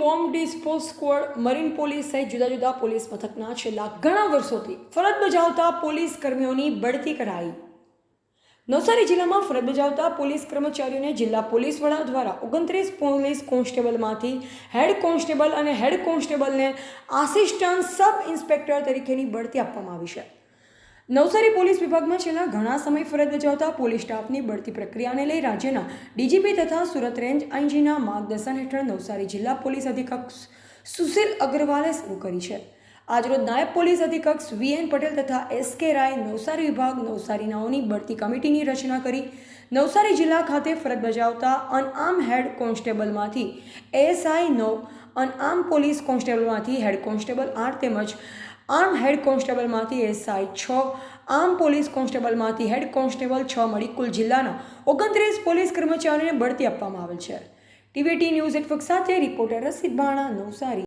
Bomb dispose squad, marine police સહિત જુદા જુદા પોલીસ મથકના છેલ્લા ઘણા વર્ષોથી ફરજ બજાવતા પોલીસ કર્મીઓની બઢતી કરાઈ. નવસારી જિલ્લામાં ફરજ બજાવતા પોલીસ કર્મચારીઓને જિલ્લા પોલીસ વડા દ્વારા 29 પોલીસ કોન્સ્ટેબલમાંથી હેડ કોન્સ્ટેબલ અને હેડ કોન્સ્ટેબલને આસિસ્ટન્ટ સબ ઇન્સ્પેક્ટર તરીકેની બઢતી આપવામાં આવી છે. નવસારી પોલીસ વિભાગમાં છેલ્લા ઘણા સમય ફરજ બજાવતા પોલીસ સ્ટાફની બઢતી પ્રક્રિયાને લઈ રાજ્યના ડીજીપી તથા સુરત રેન્જ આઈજીના માર્ગદર્શન હેઠળ નવસારી જિલ્લા પોલીસ અધિક્ષક સુશીલ અગ્રવાલે શરૂ કરી છે. આજરોજ નાયબ પોલીસ અધિક્ષક વીએન પટેલ તથા એસકે રાય નવસારી વિભાગ નવસારી નાઓની બઢતી કમિટીની રચના કરી નવસારી જિલ્લા ખાતે ફરજ બજાવતા અનઆર્મ હેડ કોન્સ્ટેબલમાંથી એએસઆઈ 9, અનઆર્મ પોલીસ કોન્સ્ટેબલમાંથી હેડ કોન્સ્ટેબલ 8 તેમજ આર્મ હેડ કોન્સ્ટેબલમાંથી એસઆઈ 6, આર્મ પોલીસ કોન્સ્ટેબલમાંથી હેડ કોન્સ્ટેબલ 6 મળી કુલ જિલ્લાના 29 પોલીસ કર્મચારીઓને બઢતી આપવામાં આવેલ છે. ટીવીટી ન્યૂઝ નેટવર્ક સાથે રિપોર્ટર રસીદ બાણા, નવસારી.